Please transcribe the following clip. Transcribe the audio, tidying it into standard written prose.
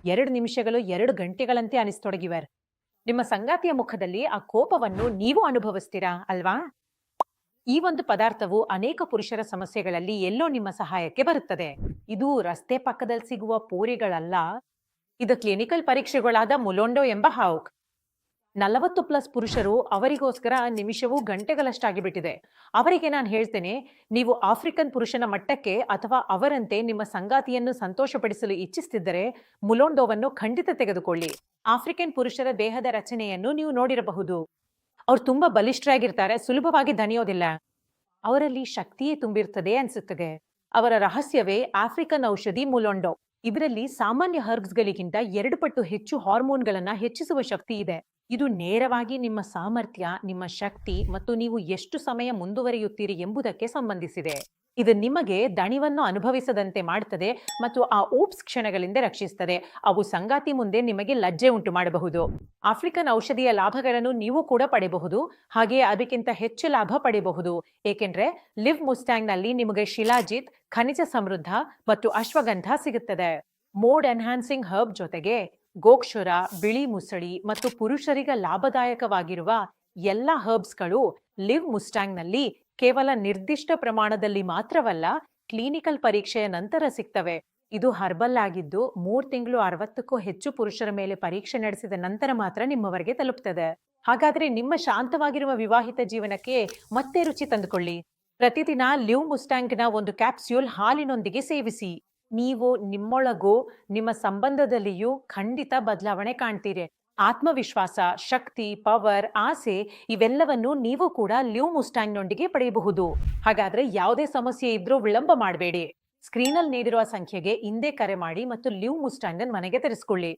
2 ನಿಮಿಷಗಳು 2 ಗಂಟೆಗಳಂತೆ ಅನಿಸ್ತೊಡಗಿವೆ. ನಿಮ್ಮ ಸಂಗಾತಿಯ ಮುಖದಲ್ಲಿ ಆ ಕೋಪವನ್ನು ನೀವು ಅನುಭವಿಸ್ತೀರಾ ಅಲ್ವಾ? ಈ ಒಂದು ಪದಾರ್ಥವು ಅನೇಕ ಪುರುಷರ ಸಮಸ್ಯೆಗಳಲ್ಲಿ ಎಲ್ಲೋ ನಿಮ್ಮ ಸಹಾಯಕ್ಕೆ ಬರುತ್ತದೆ. ಇದು ರಸ್ತೆ ಪಕ್ಕದಲ್ಲಿ ಸಿಗುವ ಪೂರಿಗಳಲ್ಲ. ಇದು ಕ್ಲಿನಿಕಲ್ ಪರೀಕ್ಷೆಗಳಾದ ಮುಲೊಂಡೋ ಎಂಬ ಹಾವುಕ್. 40+ ಪುರುಷರು ಅವರಿಗೋಸ್ಕರ ನಿಮಿಷವೂ ಗಂಟೆಗಳಷ್ಟಾಗಿ ಬಿಟ್ಟಿದೆ. ಅವರಿಗೆ ನಾನು ಹೇಳ್ತೇನೆ, ನೀವು ಆಫ್ರಿಕನ್ ಪುರುಷನ ಮಟ್ಟಕ್ಕೆ ಅಥವಾ ಅವರಂತೆ ನಿಮ್ಮ ಸಂಗಾತಿಯನ್ನು ಸಂತೋಷಪಡಿಸಲು ಇಚ್ಛಿಸುತ್ತಿದ್ದರೆ ಮುಲೊಂಡೋವನ್ನು ಖಂಡಿತ ತೆಗೆದುಕೊಳ್ಳಿ. ಆಫ್ರಿಕನ್ ಪುರುಷರ ದೇಹದ ರಚನೆಯನ್ನು ನೀವು ನೋಡಿರಬಹುದು. ಅವ್ರು ತುಂಬಾ ಬಲಿಷ್ಠರಾಗಿರ್ತಾರೆ, ಸುಲಭವಾಗಿ ದಣಿಯೋದಿಲ್ಲ. ಅವರಲ್ಲಿ ಶಕ್ತಿಯೇ ತುಂಬಿರ್ತದೆ ಅನ್ಸುತ್ತದೆ. ಅವರ ರಹಸ್ಯವೇ ಆಫ್ರಿಕನ್ ಔಷಧಿ ಮುಲೊಂಡೋ. ಇದರಲ್ಲಿ ಸಾಮಾನ್ಯ ಹರ್ಬ್ಸ್ಗಳಿಗಿಂತ 2 ಪಟ್ಟು ಹೆಚ್ಚು ಹಾರ್ಮೋನ್ಗಳನ್ನ ಹೆಚ್ಚಿಸುವ ಶಕ್ತಿ ಇದೆ. ಇದು ನೇರವಾಗಿ ನಿಮ್ಮ ಸಾಮರ್ಥ್ಯ, ನಿಮ್ಮ ಶಕ್ತಿ ಮತ್ತು ನೀವು ಎಷ್ಟು ಸಮಯ ಮುಂದುವರಿಯುತ್ತೀರಿ ಎಂಬುದಕ್ಕೆ ಸಂಬಂಧಿಸಿದೆ. ಇದು ನಿಮಗೆ ದಣಿವನ್ನು ಅನುಭವಿಸದಂತೆ ಮಾಡುತ್ತದೆ ಮತ್ತು ಆ ಊಪ್ಸ್ ಕ್ಷಣಗಳಿಂದ ರಕ್ಷಿಸುತ್ತದೆ. ಅವು ಸಂಗಾತಿ ಮುಂದೆ ನಿಮಗೆ ಲಜ್ಜೆ ಉಂಟು ಮಾಡಬಹುದು. ಆಫ್ರಿಕನ್ ಔಷಧಿಯ ಲಾಭಗಳನ್ನು ನೀವು ಕೂಡ ಪಡೆಯಬಹುದು, ಹಾಗೆಯೇ ಅದಕ್ಕಿಂತ ಹೆಚ್ಚು ಲಾಭ ಪಡೆಯಬಹುದು. ಏಕೆಂದ್ರೆ ಲಿವ್ ಮುಸ್ಟ್ಯಾಂಗ್ ನಲ್ಲಿ ನಿಮಗೆ ಶಿಲಾಜಿತ್, ಖನಿಜ ಸಮೃದ್ಧ ಮತ್ತು ಅಶ್ವಗಂಧ ಸಿಗುತ್ತದೆ. ಮೋಡ್ ಎನ್ಹಾನ್ಸಿಂಗ್ ಹರ್ಬ್ ಜೊತೆಗೆ ಗೋಕ್ಷುರ, ಬಿಳಿ ಮುಸಳಿ ಮತ್ತು ಪುರುಷರಿಗೆ ಲಾಭದಾಯಕವಾಗಿರುವ ಎಲ್ಲ ಹರ್ಬ್ಸ್ಗಳು ಲಿವ್ ಮುಸ್ಟ್ಯಾಂಗ್ ನಲ್ಲಿ ಕೇವಲ ನಿರ್ದಿಷ್ಟ ಪ್ರಮಾಣದಲ್ಲಿ ಮಾತ್ರವಲ್ಲ, ಕ್ಲಿನಿಕಲ್ ಪರೀಕ್ಷೆಯ ನಂತರ ಸಿಗ್ತವೆ. ಇದು ಹರ್ಬಲ್ ಆಗಿದ್ದು 3 ತಿಂಗಳು 60ಕ್ಕೂ ಹೆಚ್ಚು ಪುರುಷರ ಮೇಲೆ ಪರೀಕ್ಷೆ ನಡೆಸಿದ ನಂತರ ಮಾತ್ರ ನಿಮ್ಮವರೆಗೆ ತಲುಪ್ತದೆ. ಹಾಗಾದ್ರೆ ನಿಮ್ಮ ಶಾಂತವಾಗಿರುವ ವಿವಾಹಿತ ಜೀವನಕ್ಕೆ ಮತ್ತೆ ರುಚಿ ತಂದುಕೊಳ್ಳಿ. ಪ್ರತಿದಿನ ಲಿವ್ ಮುಸ್ಟ್ಯಾಂಗ್ನ ಒಂದು ಕ್ಯಾಪ್ಸ್ಯೂಲ್ ಹಾಲಿನೊಂದಿಗೆ ಸೇವಿಸಿ. ನೀವು ನಿಮ್ಮೊಳಗೂ ನಿಮ್ಮ ಸಂಬಂಧದಲ್ಲಿಯೂ ಖಂಡಿತ ಬದಲಾವಣೆ ಕಾಣ್ತೀರಿ. ಆತ್ಮವಿಶ್ವಾಸ, ಶಕ್ತಿ, ಪವರ್, ಆಸೆ ಇವೆಲ್ಲವನ್ನು ನೀವು ಕೂಡ ಲಿವ್ ಮುಸ್ಟ್ಯಾಂಗ್ನೊಂದಿಗೆ ಪಡೆಯಬಹುದು. ಹಾಗಾದ್ರೆ ಯಾವುದೇ ಸಮಸ್ಯೆ ಇದ್ರೂ ವಿಳಂಬ ಮಾಡಬೇಡಿ. ಸ್ಕ್ರೀನಲ್ಲಿ ನೀಡಿರುವ ಸಂಖ್ಯೆಗೆ ಇಂದೇ ಕರೆ ಮಾಡಿ ಮತ್ತು ಲಿವ್ ಮುಸ್ಟ್ಯಾಂಗ್ ಮನೆಗೆ ತರಿಸಿಕೊಳ್ಳಿ.